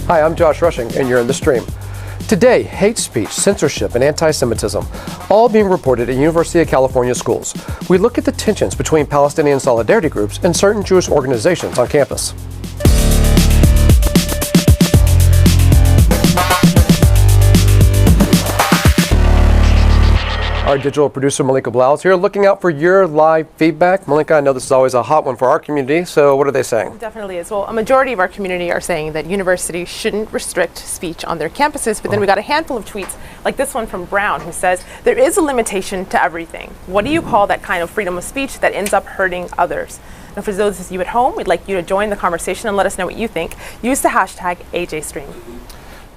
Hi, I'm Josh Rushing, and you're in the stream. Today, hate speech, censorship, and anti-Semitism, all being reported at University of California schools. We look at the tensions between Palestinian solidarity groups and certain Jewish organizations on campus. Our digital producer, Malika Blau, is here looking out for your live feedback. Malika, I know this is always a hot one for our community, so what are they saying? It definitely is. Well, a majority of our community are saying that universities shouldn't restrict speech on their campuses, but then we got a handful of tweets, like this one from Brown, who says, there is a limitation to everything. What do you call that kind of freedom of speech that ends up hurting others? And for those of you at home, we'd like you to join the conversation and let us know what you think. Use the hashtag AJStream.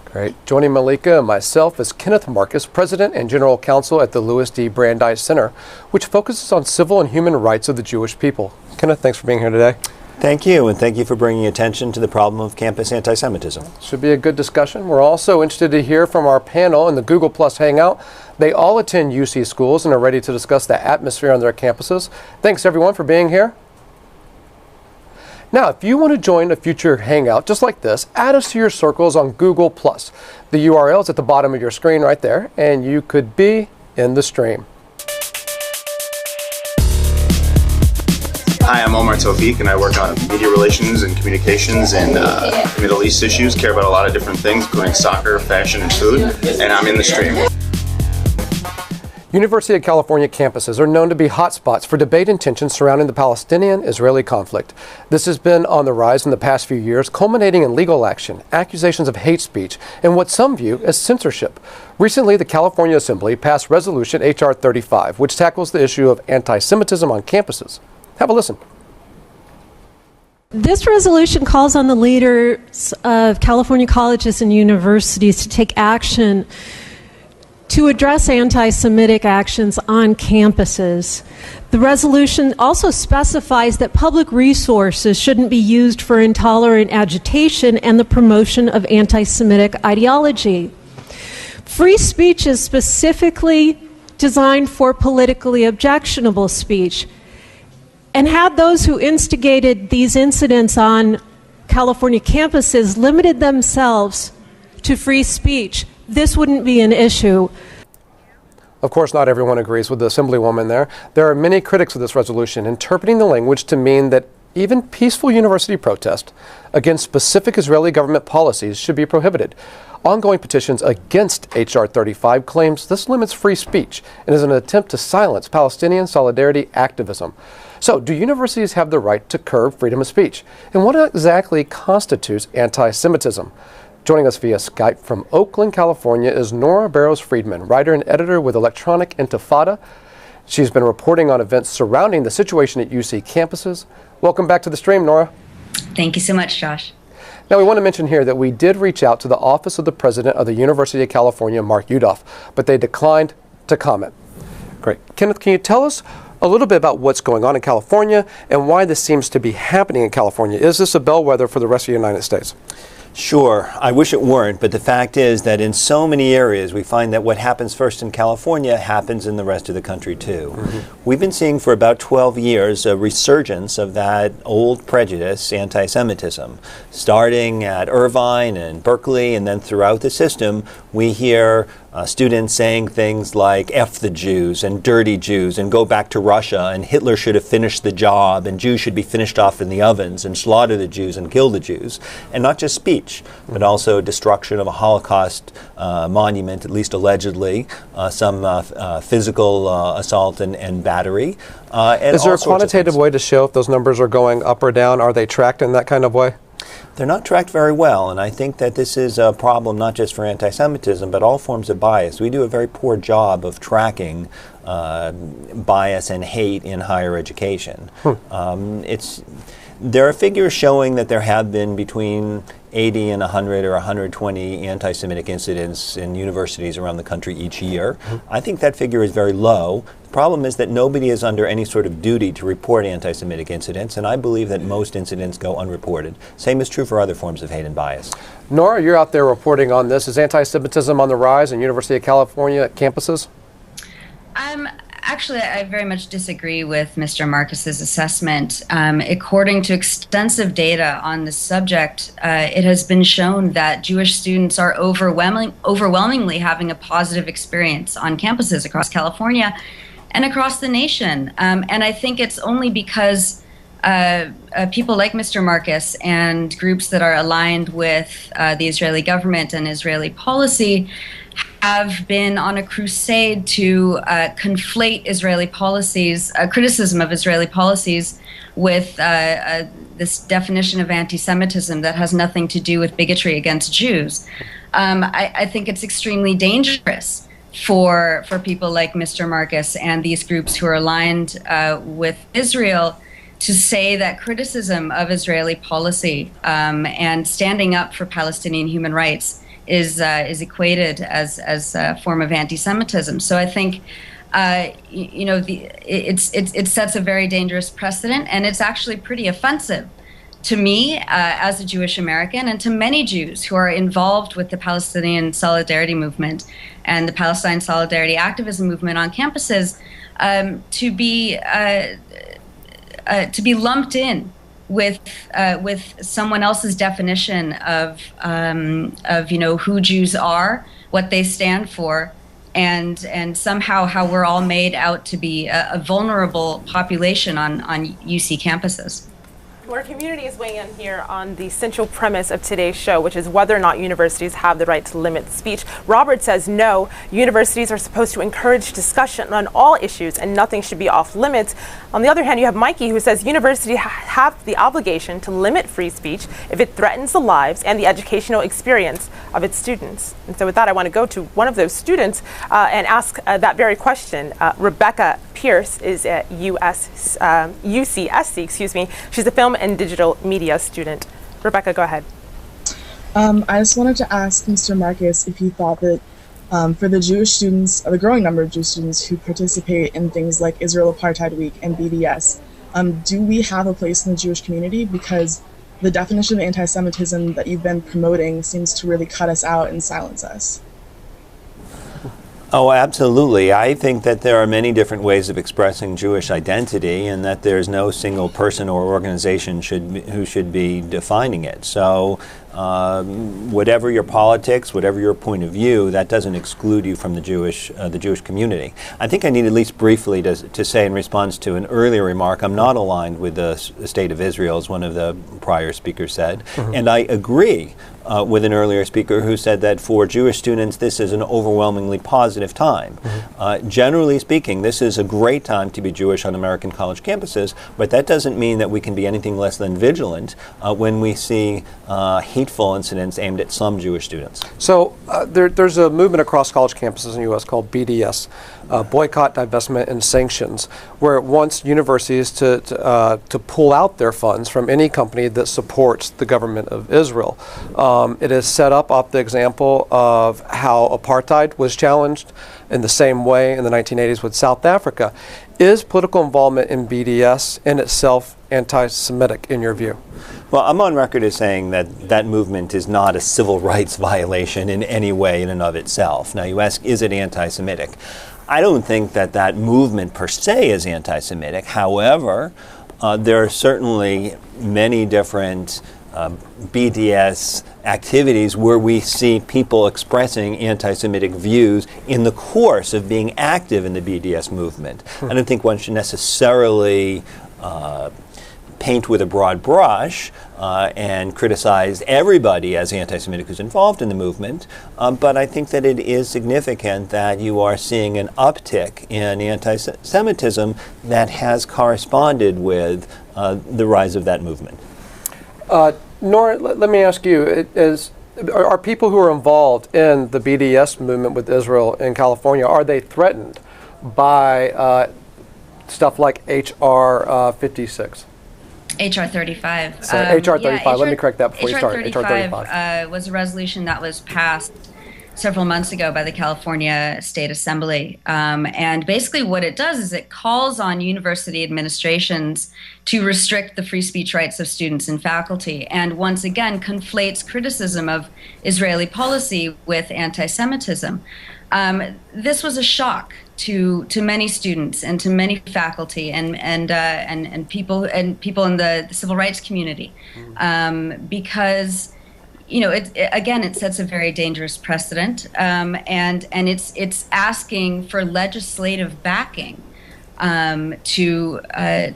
Great. Joining Malika and myself is Kenneth Marcus, President and General Counsel at the Louis D. Brandeis Center, which focuses on civil and human rights of the Jewish people. Kenneth, thanks for being here today. Thank you, and thank you for bringing attention to the problem of campus anti-Semitism. Should be a good discussion. We're also interested to hear from our panel in the Google Plus Hangout. They all attend UC schools and are ready to discuss the atmosphere on their campuses. Thanks, everyone, for being here. Now, if you want to join a future Hangout just like this, add us to your circles on Google+. The URL is at the bottom of your screen right there, and you could be in the stream. Hi, I'm Omar Tawfiq, and I work on media relations and communications and Middle East issues. Care about a lot of different things, including soccer, fashion, and food, and I'm in the stream. University of California campuses are known to be hotspots for debate and tension surrounding the Palestinian-Israeli conflict. This has been on the rise in the past few years, culminating in legal action, accusations of hate speech, and what some view as censorship. Recently, the California Assembly passed Resolution H.R. 35, which tackles the issue of anti-Semitism on campuses. Have a listen. This resolution calls on the leaders of California colleges and universities to take action to address anti-Semitic actions on campuses. The resolution also specifies that public resources shouldn't be used for intolerant agitation and the promotion of anti-Semitic ideology. Free speech is specifically designed for politically objectionable speech. And had those who instigated these incidents on California campuses limited themselves to free speech, this wouldn't be an issue. Of course, not everyone agrees with the Assemblywoman there. There are many critics of this resolution, interpreting the language to mean that even peaceful university protest against specific Israeli government policies should be prohibited. Ongoing petitions against H.R. 35 claims this limits free speech and is an attempt to silence Palestinian solidarity activism. So, do universities have the right to curb freedom of speech? And what exactly constitutes anti-Semitism? Joining us via Skype from Oakland, California is Nora Barrows-Friedman, writer and editor with electronic Intifada. She's been reporting on events surrounding the situation at UC campuses. Welcome back to the stream, Nora. Thank you so much, Josh. Now, we want to mention here that we did reach out to the office of the president of the University of California, Mark Yudof, but they declined to comment. Great. Kenneth, can you tell us a little bit about what's going on in California and why this seems to be happening in California? Is this a bellwether for the rest of the United States? Sure. I wish it weren't, but the fact is that in so many areas we find that what happens first in California happens in the rest of the country too. We've been seeing for about 12 years a resurgence of that old prejudice, anti-Semitism. Starting at Irvine and Berkeley and then throughout the system, we hear students saying things like F the Jews and dirty Jews and go back to Russia and Hitler should have finished the job and Jews should be finished off in the ovens and slaughter the Jews and kill the Jews. And not just speech, but also destruction of a Holocaust monument, at least allegedly, some physical assault and battery. And is there a quantitative way to show if those numbers are going up or down? Are they tracked in that kind of way? They're not tracked very well, and I think that this is a problem not just for anti-Semitism, but all forms of bias. We do a very poor job of tracking bias and hate in higher education. There are figures showing that there have been between 80 and 100 or 120 anti-Semitic incidents in universities around the country each year. I think that figure is very low. The problem is that nobody is under any sort of duty to report anti-Semitic incidents, and I believe that most incidents go unreported. Same is true for other forms of hate and bias. Nora, you're out there reporting on this. Is anti-Semitism on the rise in University of California campuses? actually, I very much disagree with Mr. Marcus's assessment. According to extensive data on this subject, it has been shown that Jewish students are overwhelmingly having a positive experience on campuses across California and across the nation. And I think it's only because people like Mr. Marcus and groups that are aligned with the Israeli government and Israeli policy have been on a crusade to conflate Israeli policies, criticism of Israeli policies, with this definition of anti-Semitism that has nothing to do with bigotry against Jews. I think it's extremely dangerous for people like Mr. Marcus and these groups who are aligned with Israel to say that criticism of Israeli policy and standing up for Palestinian human rights is equated as a form of anti-Semitism. So I think it sets a very dangerous precedent, and it's actually pretty offensive to me as a Jewish American, and to many Jews who are involved with the Palestinian Solidarity Movement and the Palestine Solidarity activism movement on campuses, to be lumped in with someone else's definition of who Jews are, what they stand for, and somehow how we're all made out to be a vulnerable population on UC campuses. Our community is weighing in here on the central premise of today's show, which is whether or not universities have the right to limit speech. Robert says no, universities are supposed to encourage discussion on all issues and nothing should be off limits. On the other hand, you have Mikey, who says universities have the obligation to limit free speech if it threatens the lives and the educational experience of its students. And so with that, I want to go to one of those students and ask that very question. Rebecca Pierce is at UCSC, excuse me. She's a film and digital media student. Rebecca, go ahead. I just wanted to ask Mr. Marcus if he thought that for the Jewish students, the growing number of Jewish students who participate in things like Israel Apartheid Week and BDS, do we have a place in the Jewish community? Because the definition of anti-Semitism that you've been promoting seems to really cut us out and silence us. Oh, absolutely. I think that there are many different ways of expressing Jewish identity, and that there's no single person or organization who should be defining it. So whatever your politics, whatever your point of view, that doesn't exclude you from the Jewish community. I think I need at least briefly to say in response to an earlier remark, I'm not aligned with the state of Israel, as one of the prior speakers said, and I agree with an earlier speaker who said that for Jewish students this is an overwhelmingly positive time. Generally speaking, this is a great time to be Jewish on American college campuses, but that doesn't mean that we can be anything less than vigilant when we see hateful incidents aimed at some Jewish students. So there's a movement across college campuses in the U.S. called BDS, Boycott, Divestment, and Sanctions, where it wants universities to pull out their funds from any company that supports the government of Israel. It is set up off the example of how apartheid was challenged in the same way in the 1980s with South Africa. Is political involvement in BDS in itself anti-Semitic in your view? Well, I'm on record as saying that that movement is not a civil rights violation in any way in and of itself. Now, you ask, is it anti-Semitic? I don't think that that movement per se is anti-Semitic. However, there are certainly many different BDS activities where we see people expressing anti-Semitic views in the course of being active in the BDS movement. I don't think one should necessarily paint with a broad brush and criticize everybody as anti-Semitic who's involved in the movement, but I think that it is significant that you are seeing an uptick in anti-Semitism that has corresponded with the rise of that movement. Nora, let me ask you, are people who are involved in the BDS movement with Israel in California, are they threatened by stuff like H.R. 56? H.R. 35. Sorry, H.R. 35. Let me correct that before you start. H.R. 35 was a resolution that was passed several months ago by the California State Assembly. And basically what it does is it calls on university administrations to restrict the free speech rights of students and faculty, and once again conflates criticism of Israeli policy with anti-Semitism. This was a shock to many students and to many faculty and people in the civil rights community, because it sets a very dangerous precedent, and it's asking for legislative backing to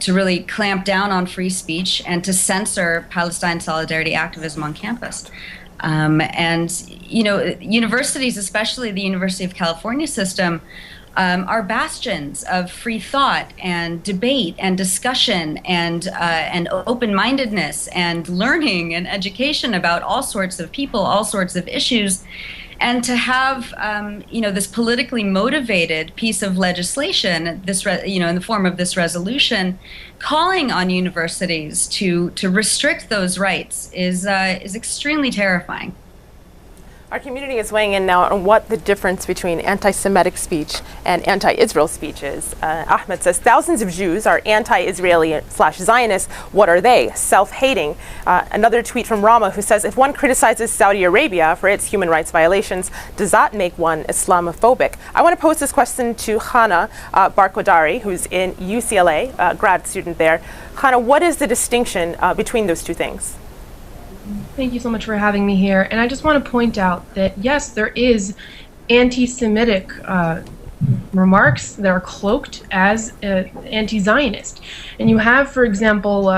really clamp down on free speech and to censor Palestine solidarity activism on campus. Universities, especially the University of California system, are bastions of free thought and debate and discussion and open-mindedness and learning and education about all sorts of people, all sorts of issues. And to have, this politically motivated piece of legislation, in the form of this resolution, calling on universities to restrict those rights is extremely terrifying. Our community is weighing in now on what the difference between anti-Semitic speech and anti-Israel speech is. Ahmed says thousands of Jews are anti-Israeli/Zionist. What are they? Self-hating. Another tweet from Rama, who says, if one criticizes Saudi Arabia for its human rights violations, does that make one Islamophobic? I want to pose this question to Channah Barkhordari, who's in UCLA, a grad student there. Channah, what is the distinction between those two things? Thank you so much for having me here. And I just want to point out that, yes, there is anti-Semitic remarks that are cloaked as anti-Zionist. And you have, for example,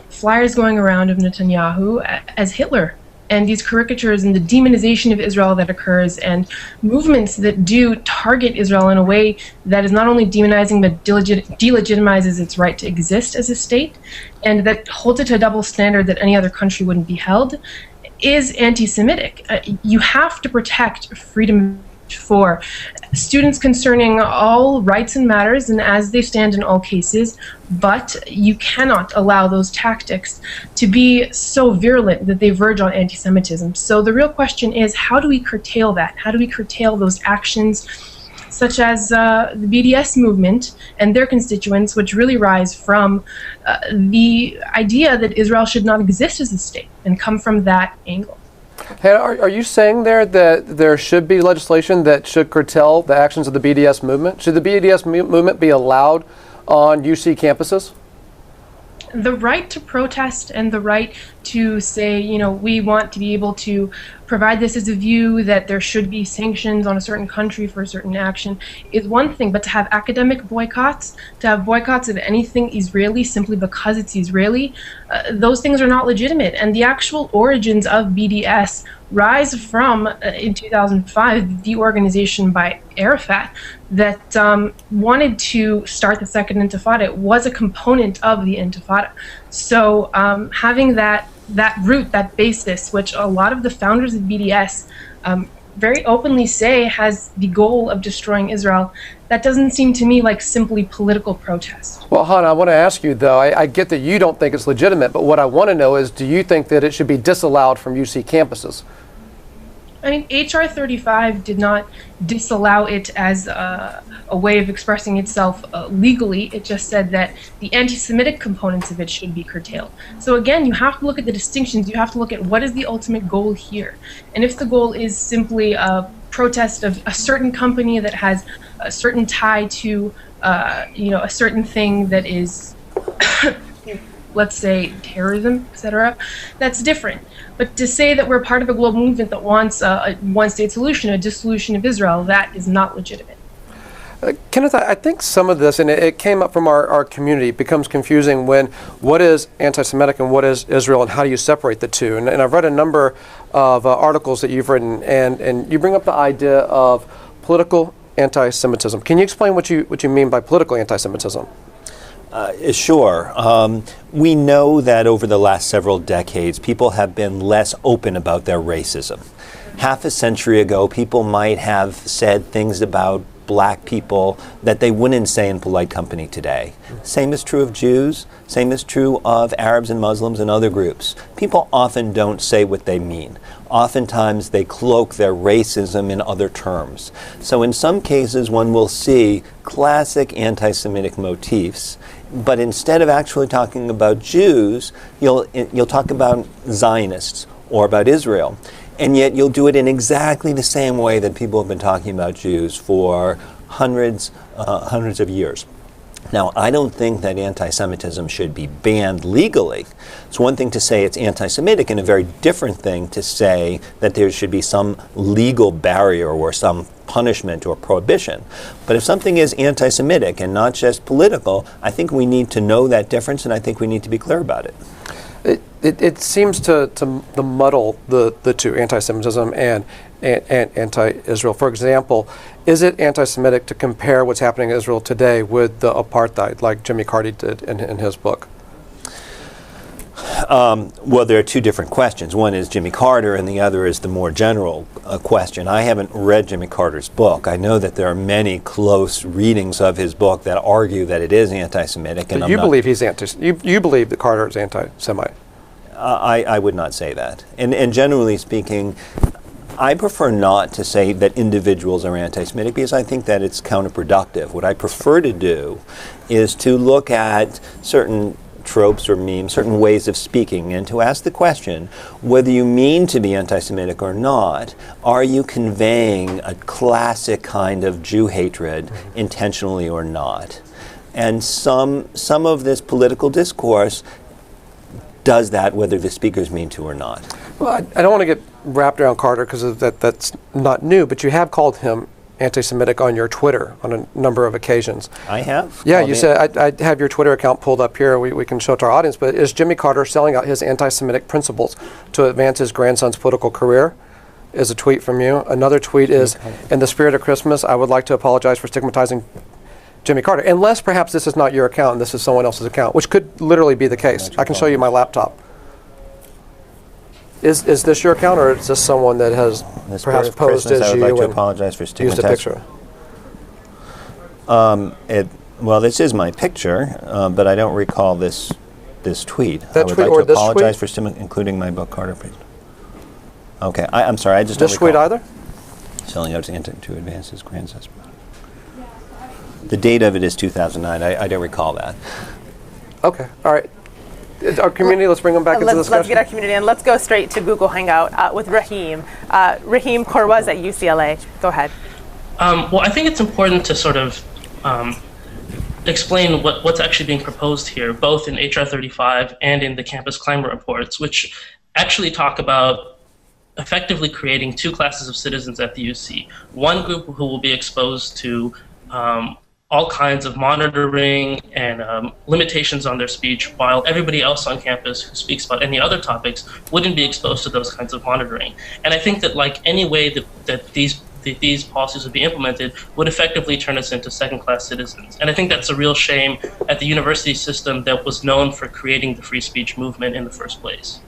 flyers going around of Netanyahu as Hitler, and these caricatures and the demonization of Israel that occurs, and movements that do target Israel in a way that is not only demonizing but delegitimizes its right to exist as a state, and that holds it to a double standard that any other country wouldn't be held, is anti-Semitic. You have to protect freedom for students concerning all rights and matters and as they stand in all cases, but you cannot allow those tactics to be so virulent that they verge on anti-Semitism. So the real question is, how do we curtail that? How do we curtail those actions such as the BDS movement and their constituents, which really rise from the idea that Israel should not exist as a state and come from that angle? Hey, are you saying there that there should be legislation that should curtail the actions of the BDS movement? Should the BDS movement be allowed on UC campuses? The right to protest and the right to say, we want to be able to provide this as a view that there should be sanctions on a certain country for a certain action is one thing, but to have academic boycotts, to have boycotts of anything Israeli simply because it's Israeli, those things are not legitimate. And the actual origins of BDS rise from, in 2005, the organization by Arafat that wanted to start the Second Intifada. It was a component of the Intifada. So having that root, that basis, which a lot of the founders of BDS very openly say has the goal of destroying Israel, that doesn't seem to me like simply political protest. Well, Channah, I want to ask you, though, I get that you don't think it's legitimate, but what I want to know is, do you think that it should be disallowed from UC campuses? I mean, HR 35 did not disallow it as a way of expressing itself legally. It just said that the anti-Semitic components of it should be curtailed. So again, you have to look at the distinctions. You have to look at what is the ultimate goal here. And if the goal is simply a protest of a certain company that has a certain tie to, a certain thing that is, let's say, terrorism, etc., that's different. But to say that we're part of a global movement that wants a one-state solution, a dissolution of Israel, that is not legitimate. Kenneth, I think some of this, and it came up from our community, becomes confusing when what is anti-Semitic and what is Israel, and how do you separate the two? And I've read a number of articles that you've written, and you bring up the idea of political anti-Semitism. Can you explain what you mean by political anti-Semitism? Sure. We know that over the last several decades, people have been less open about their racism. Half a century ago, people might have said things about black people that they wouldn't say in polite company today. Same is true of Jews. Same is true of Arabs and Muslims and other groups. People often don't say what they mean. Oftentimes they cloak their racism in other terms. So in some cases one will see classic anti-Semitic motifs, but instead of actually talking about Jews, you'll talk about Zionists or about Israel. and yet you'll do it in exactly the same way that people have been talking about Jews for hundreds of years. Now, I don't think that anti-Semitism should be banned legally. It's one thing to say it's anti-Semitic and a very different thing to say that there should be some legal barrier or some punishment or prohibition. But if something is anti-Semitic and not just political, I think we need to know that difference, and I think we need to be clear about it. It seems to muddle the two, anti-Semitism and anti-Israel. For example, is it anti-Semitic to compare what's happening in Israel today with the apartheid, like Jimmy Carter did in his book? Well, there are two different questions. One is Jimmy Carter, and the other is the more general question. I haven't read Jimmy Carter's book. I know that there are many close readings of his book that argue that it is anti-Semitic. And you believe he's you believe that Carter is anti-Semite? I would not say that. And generally speaking, I prefer not to say that individuals are anti-Semitic because I think that it's counterproductive. What I prefer to do is to look at certain tropes or memes, certain ways of speaking, and to ask the question, whether you mean to be anti-Semitic or not, are you conveying a classic kind of Jew hatred intentionally or not? And some of this political discourse does that, whether the speakers mean to or not. Well, I don't want to get wrapped around Carter because that's not new, but you have called him anti-Semitic on your Twitter on a number of occasions. I have? Yeah, you said, I have your Twitter account pulled up here. We can show it to our audience, but is Jimmy Carter selling out his anti-Semitic principles to advance his grandson's political career? Is a tweet from you. Another tweet is, in the spirit of Christmas, I would like to apologize for stigmatizing Jimmy Carter, unless perhaps this is not your account and this is someone else's account, which could literally be the case. I can show you my laptop. Is this your account, or is this someone that has perhaps posed as you? I would like to apologize for used a picture? Well, this is my picture, but I don't recall this tweet. That I would tweet like or to this apologize tweet? for including my book, Carter. Okay, I'm sorry, I just this don't recall. tweet either? Selling out to advance his grandson's. The date of it is 2009. I don't recall that. Okay, all right. Our community, let's bring them back into the discussion. Let's get our community, and let's go straight to Google Hangout with Rahim. Rahim Kurwa is at UCLA. Go ahead. Well, I think it's important to sort of explain what's actually being proposed here, both in HR 35 and in the campus climate reports, which actually talk about effectively creating two classes of citizens at the UC. One group who will be exposed to all kinds of monitoring and limitations on their speech, while everybody else on campus who speaks about any other topics wouldn't be exposed to those kinds of monitoring. And I think that like any way that these policies would be implemented would effectively turn us into second-class citizens. And I think that's a real shame at the university system that was known for creating the free speech movement in the first place.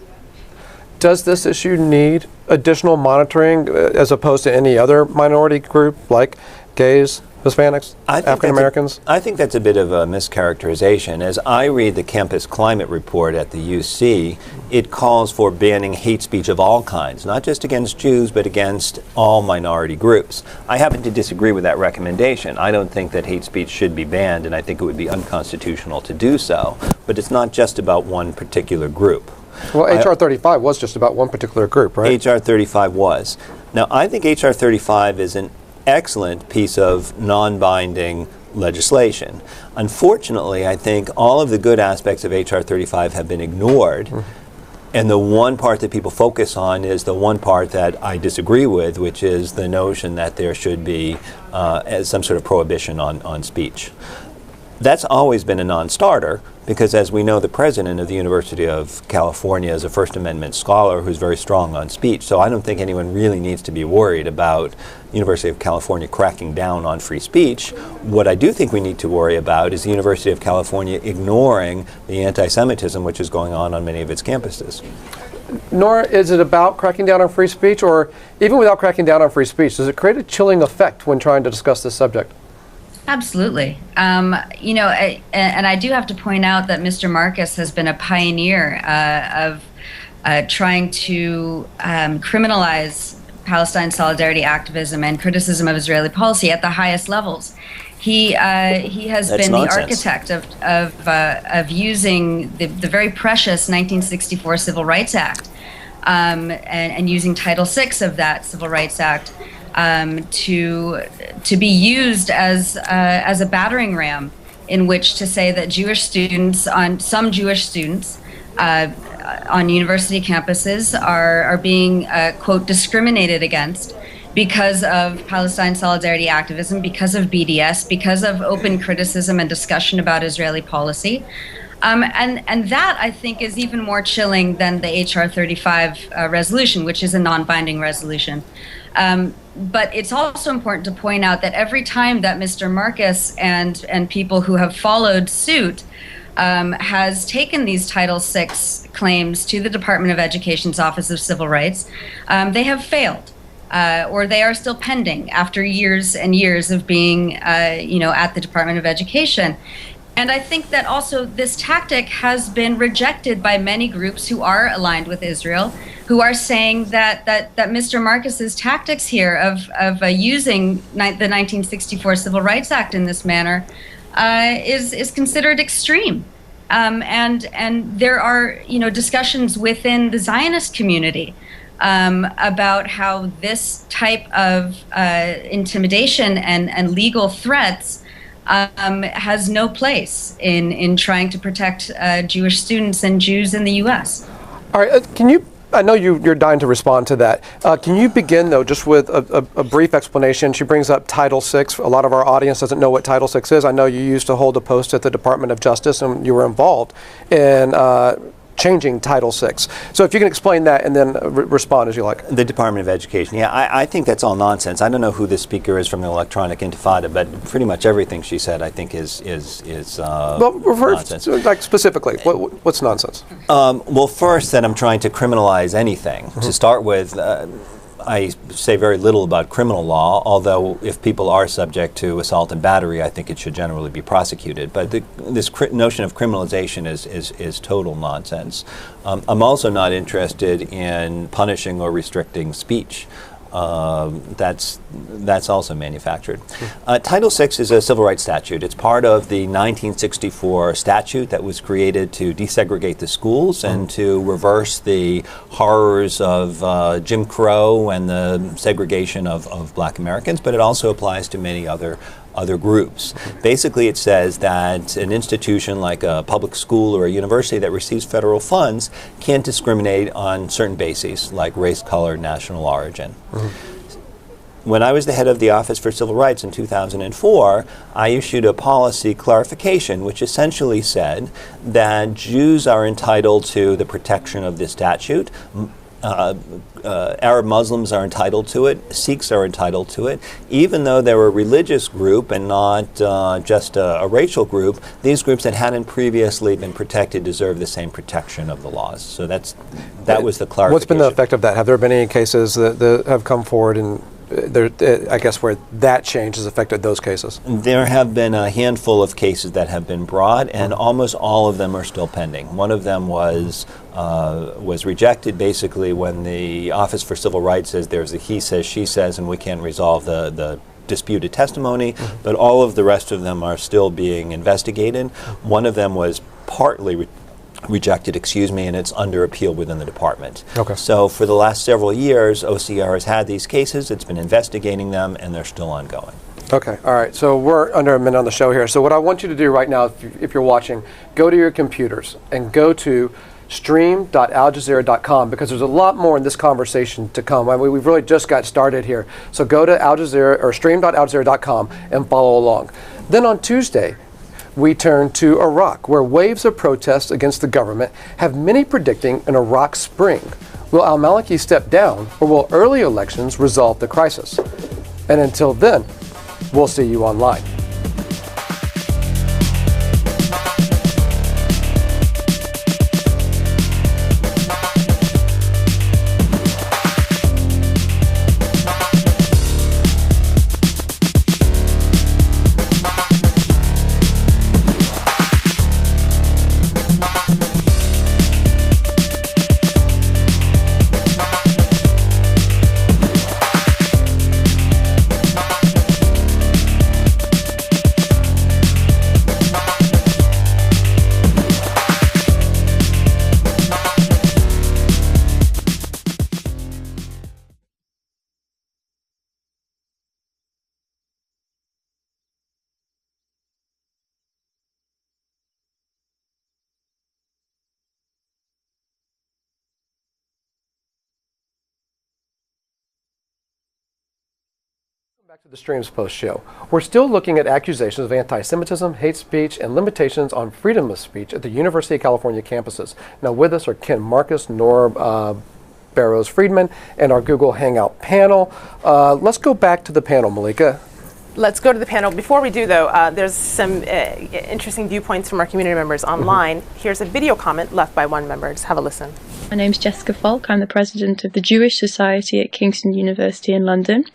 Does this issue need additional monitoring as opposed to any other minority group like gays, Hispanics, African Americans? I think that's a bit of a mischaracterization. As I read the campus climate report at the UC, it calls for banning hate speech of all kinds, not just against Jews, but against all minority groups. I happen to disagree with that recommendation. I don't think that hate speech should be banned, and I think it would be unconstitutional to do so. But it's not just about one particular group. Well, HR 35 was just about one particular group, right? HR 35 was. Now, I think HR 35 is an excellent piece of non-binding legislation. Unfortunately, I think all of the good aspects of HR 35 have been ignored, and the one part that people focus on is the one part that I disagree with, which is the notion that there should be some sort of prohibition on speech. That's always been a non-starter, because as we know, the president of the University of California is a First Amendment scholar who's very strong on speech. So I don't think anyone really needs to be worried about the University of California cracking down on free speech. What I do think we need to worry about is the University of California ignoring the anti-Semitism which is going on many of its campuses. Nora, is it about cracking down on free speech, or even without cracking down on free speech, does it create a chilling effect when trying to discuss this subject? Absolutely. You know, and I do have to point out that Mr. Marcus has been a pioneer of trying to criminalize Palestine solidarity activism and criticism of Israeli policy at the highest levels. He has been the architect of using the very precious 1964 Civil Rights Act and using Title VI of that Civil Rights Act to be used as a battering ram in which to say that some Jewish students on university campuses are being, quote, discriminated against because of Palestine solidarity activism, because of BDS, because of open criticism and discussion about Israeli policy. And that, I think, is even more chilling than the HR 35 resolution, which is a non-binding resolution. But it's also important to point out that every time that Mr. Marcus and people who have followed suit has taken these Title VI claims to the Department of Education's Office of Civil Rights, they have failed. Or they are still pending after years and years of being, at the Department of Education. And I think that also this tactic has been rejected by many groups who are aligned with Israel, who are saying that Mr. Marcus's tactics here of using the 1964 Civil Rights Act in this manner is considered extreme. And there are, discussions within the Zionist community about how this type of intimidation and legal threats has no place in trying to protect Jewish students and Jews in the U.S. All right, I know you're dying to respond to that. Can you begin, though, just with a brief explanation? She brings up Title VI. A lot of our audience doesn't know what Title VI is. I know you used to hold a post at the Department of Justice, and you were involved in changing Title VI. So if you can explain that and then respond as you like. The Department of Education. Yeah, I think that's all nonsense. I don't know who this speaker is from the electronic Intifada, but pretty much everything she said I think is nonsense. Like specifically, what's nonsense? Well, first, that I'm trying to criminalize anything. Mm-hmm. To start with, I say very little about criminal law, although if people are subject to assault and battery, I think it should generally be prosecuted. But this notion of criminalization is total nonsense. I'm also not interested in punishing or restricting speech. That's also manufactured. Title VI is a civil rights statute. It's part of the 1964 statute that was created to desegregate the schools and to reverse the horrors of Jim Crow and the segregation of black Americans, but it also applies to many other groups. Basically, it says that an institution like a public school or a university that receives federal funds can't discriminate on certain bases, like race, color, national origin. Mm-hmm. When I was the head of the Office for Civil Rights in 2004, I issued a policy clarification which essentially said that Jews are entitled to the protection of this statute. Arab Muslims are entitled to it, Sikhs are entitled to it. Even though they're a religious group and not just a racial group, these groups that hadn't previously been protected deserve the same protection of the laws. So that was the clarification. What's been the effect of that? Have there been any cases that have come forward and I guess where that change has affected those cases? There have been a handful of cases that have been brought, and almost all of them are still pending. One of them was rejected basically when the Office for Civil Rights says there's a he says, she says, and we can't resolve the disputed testimony, but all of the rest of them are still being investigated. One of them was partly rejected, and it's under appeal within the department. Okay. So for the last several years, OCR has had these cases, it's been investigating them, and they're still ongoing. Okay, all right, so we're under a minute on the show here. So what I want you to do right now, if you're watching, go to your computers and go to stream.aljazeera.com, because there's a lot more in this conversation to come. I mean, we've really just got started here. So go to Al Jazeera or stream.aljazeera.com and follow along. Then on Tuesday, we turn to Iraq, where waves of protests against the government have many predicting an Iraq spring. Will al-Maliki step down, or will early elections resolve the crisis? And until then, we'll see you online. Back to the Streams Post show. We're still looking at accusations of anti-Semitism, hate speech, and limitations on freedom of speech at the University of California campuses. Now with us are Ken Marcus, Nora Barrows-Friedman, and our Google Hangout panel. Let's go back to the panel, Malika. Let's go to the panel. Before we do, though, there's some interesting viewpoints from our community members online. Here's a video comment left by one member. Just have a listen. My name's Jessica Falk. I'm the president of the Jewish Society at Kingston University in London.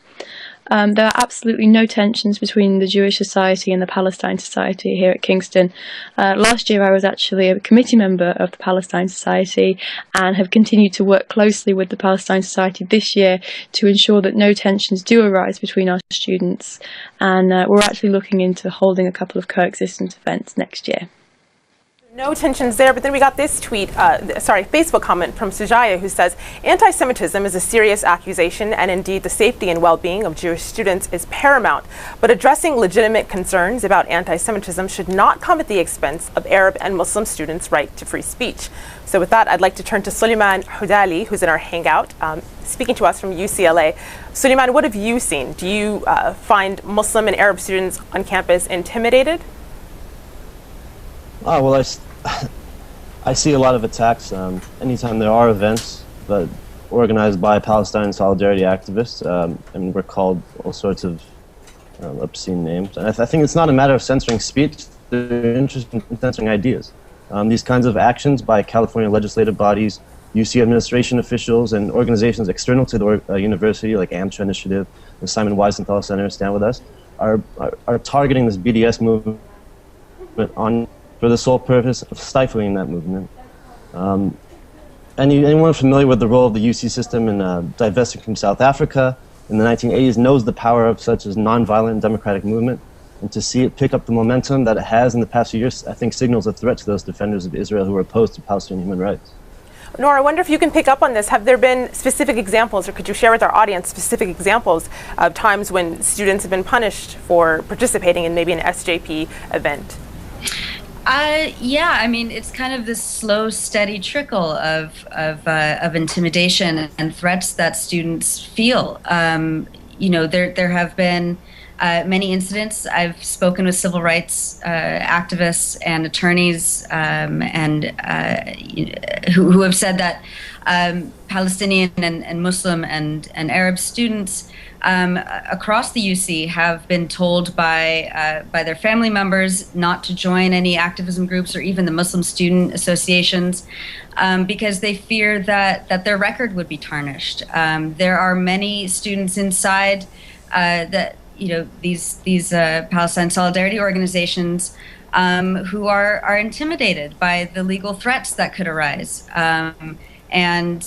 There are absolutely no tensions between the Jewish Society and the Palestine Society here at Kingston. Last year I was actually a committee member of the Palestine Society and have continued to work closely with the Palestine Society this year to ensure that no tensions do arise between our students, and we're actually looking into holding a couple of coexistence events next year. No tensions there, but then we got this Facebook comment from Sujaya, who says, anti-Semitism is a serious accusation, and indeed the safety and well-being of Jewish students is paramount. But addressing legitimate concerns about anti-Semitism should not come at the expense of Arab and Muslim students' right to free speech. So with that, I'd like to turn to Suleiman Hodali, who's in our Hangout, speaking to us from UCLA. Suleiman, what have you seen? Do you find Muslim and Arab students on campus intimidated? Oh, well, I see a lot of attacks anytime there are events that organized by Palestine solidarity activists, and we're called all sorts of obscene names. And I think it's not a matter of censoring speech, they're interested in censoring ideas. These kinds of actions by California legislative bodies, UC administration officials, and organizations external to the university, like AMTRA Initiative, the Simon Wiesenthal Center, Stand With Us, are targeting this BDS movement for the sole purpose of stifling that movement. Anyone familiar with the role of the UC system in divesting from South Africa in the 1980s knows the power of such as nonviolent democratic movement, and to see it pick up the momentum that it has in the past few years, I think signals a threat to those defenders of Israel who are opposed to Palestinian human rights. Nora, I wonder if you can pick up on this. Have there been specific examples, or could you share with our audience specific examples of times when students have been punished for participating in maybe an SJP event? Yeah, I mean, it's kind of this slow, steady trickle of intimidation and threats that students feel. You know, there have been many incidents. I've spoken with civil rights activists and attorneys who have said that Palestinian and Muslim and Arab students across the UC have been told by their family members not to join any activism groups or even the Muslim student associations because they fear that their record would be tarnished. There are many students inside that, you know, these Palestine solidarity organizations who are intimidated by the legal threats that could arise. And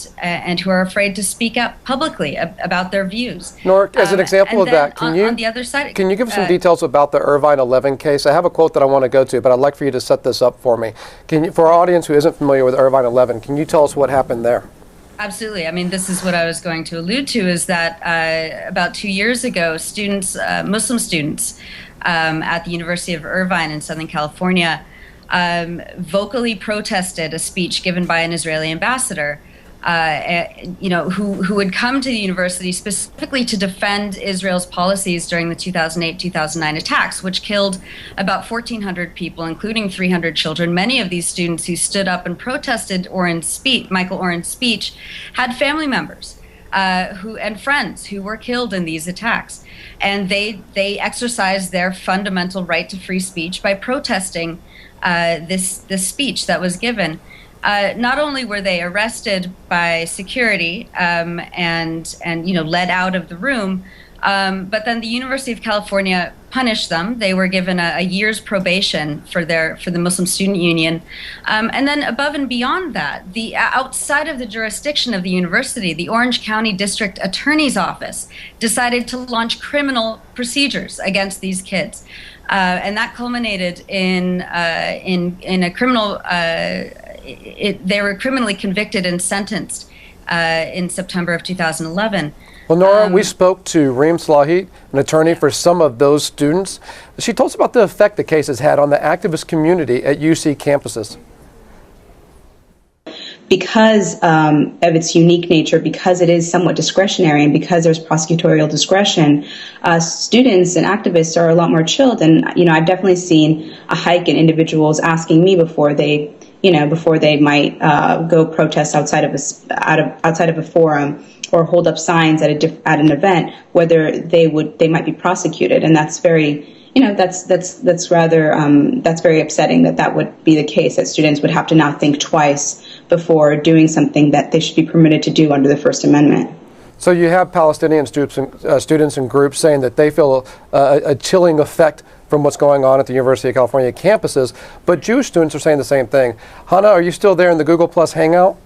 who are afraid to speak out publicly about their views. Nora, as an example of that, on the other side, can you give us some details about the Irvine 11 case? I have a quote that I want to go to, but I'd like for you to set this up for me. For our audience who isn't familiar with Irvine 11, can you tell us what happened there? Absolutely. I mean, this is what I was going to allude to, is that about 2 years ago, students, Muslim students at the University of Irvine in Southern California, vocally protested a speech given by an Israeli ambassador, you know, who would come to the university specifically to defend Israel's policies during the 2008-2009 attacks, which killed about 1,400 people, including 300 children. Many of these students who stood up and protested Michael Oren's speech had family members and friends who were killed in these attacks. And they exercised their fundamental right to free speech by protesting this speech that was given. Not only were they arrested by security and you know, led out of the room, but then the University of California punished them. They were given a year's probation for the Muslim Student Union, and then above and beyond that, outside of the jurisdiction of the university, the Orange County District Attorney's Office decided to launch criminal procedures against these kids. And that culminated in a criminal. They were criminally convicted and sentenced in September of 2011. Well, Nora, we spoke to Rahim Kurwa, an attorney for some of those students. She told us about the effect the case has had on the activist community at UC campuses. because of its unique nature, because it is somewhat discretionary, and because there's prosecutorial discretion, students and activists are a lot more chilled. And I've definitely seen a hike in individuals asking me before they might go protest outside of a forum or hold up signs at an event, whether they might be prosecuted, and that's very. That's very upsetting that would be the case, that students would have to now think twice before doing something that they should be permitted to do under the First Amendment. So you have Palestinian students and groups saying that they feel a chilling effect from what's going on at the University of California campuses, but Jewish students are saying the same thing. Hannah, are you still there in the Google Plus Hangout?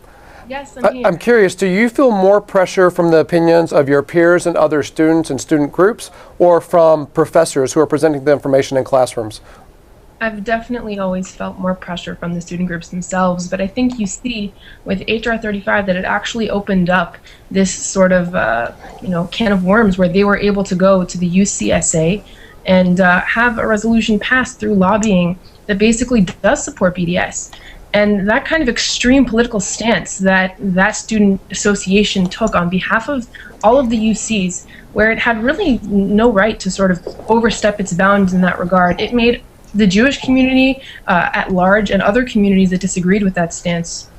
Yes, I'm here. I'm curious, do you feel more pressure from the opinions of your peers and other students and student groups, or from professors who are presenting the information in classrooms? I've definitely always felt more pressure from the student groups themselves, but I think you see with HR 35 that it actually opened up this sort of can of worms where they were able to go to the UCSA and have a resolution passed through lobbying that basically does support BDS. And that kind of extreme political stance that student association took on behalf of all of the UCs, where it had really no right to sort of overstep its bounds in that regard, it made the Jewish community at large and other communities that disagreed with that stance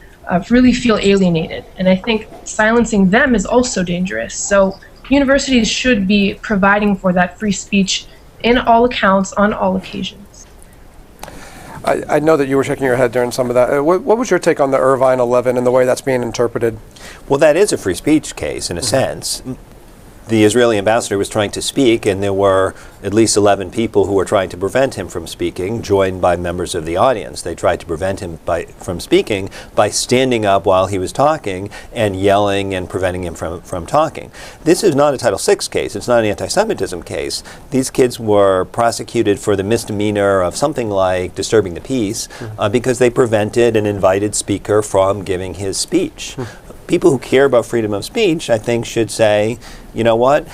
really feel alienated. And I think silencing them is also dangerous. So universities should be providing for that free speech in all accounts, on all occasions. I know that you were shaking your head during some of that. What was your take on the Irvine 11 and the way that's being interpreted? Well, that is a free speech case in a sense. The Israeli ambassador was trying to speak, and there were at least 11 people who were trying to prevent him from speaking, joined by members of the audience. They tried to prevent him from speaking by standing up while he was talking and yelling and preventing him from talking. This is not a Title VI case. It's not an anti-Semitism case. These kids were prosecuted for the misdemeanor of something like disturbing the peace because they prevented an invited speaker from giving his speech. People who care about freedom of speech, I think, should say, you know what,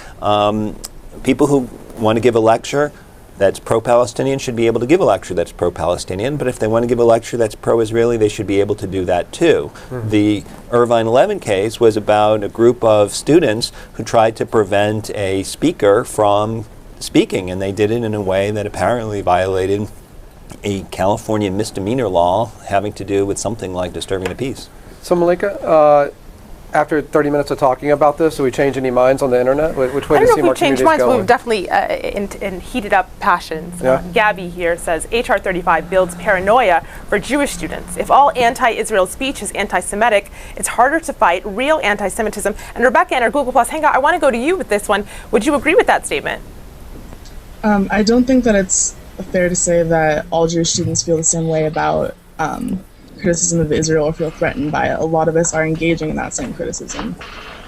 people who want to give a lecture that's pro-Palestinian should be able to give a lecture that's pro-Palestinian, but if they want to give a lecture that's pro-Israeli, they should be able to do that too. The Irvine 11 case was about a group of students who tried to prevent a speaker from speaking, and they did it in a way that apparently violated a California misdemeanor law having to do with something like disturbing the peace. So Malika, after 30 minutes of talking about this, do we change any minds on the internet? Which way do you see more communities going? I don't know if we've changed minds, but we've definitely heated up passions. Yeah. Gabby here says, HR 35 builds paranoia for Jewish students. If all anti-Israel speech is anti-Semitic, it's harder to fight real anti-Semitism. And Rebecca, in our Google Plus Hangout, I want to go to you with this one. Would you agree with that statement? I don't think that it's fair to say that all Jewish students feel the same way about criticism of Israel or feel threatened by it. A lot of us are engaging in that same criticism,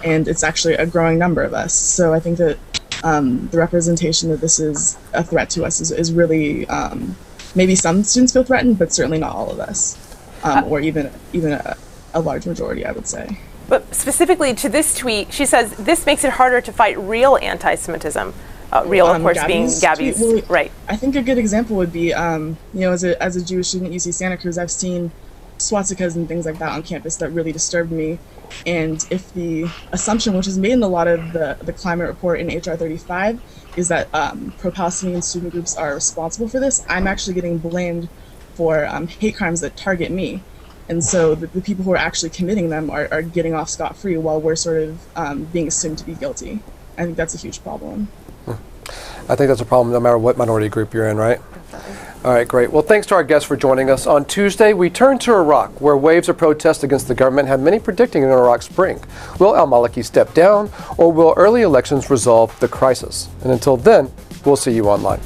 and it's actually a growing number of us. So I think that the representation that this is a threat to us is really, maybe some students feel threatened, but certainly not all of us, or even a large majority, I would say. But specifically to this tweet, she says, this makes it harder to fight real anti-Semitism. Real, of course, being Gabby's, well, right. I think a good example would be, as a Jewish student at UC Santa Cruz, I've seen swastikas and things like that on campus that really disturbed me. And if the assumption, which is made in a lot of the climate report in HR 35, is that pro-Palestinian student groups are responsible for this, I'm actually getting blamed for hate crimes that target me. And so the people who are actually committing them are getting off scot-free while we're sort of being assumed to be guilty. I think that's a huge problem. I think that's a problem no matter what minority group you're in, right? All right, great. Well, thanks to our guests for joining us. On Tuesday, we turn to Iraq, where waves of protest against the government have many predicting an Iraq spring. Will al-Maliki step down, or will early elections resolve the crisis? And until then, we'll see you online.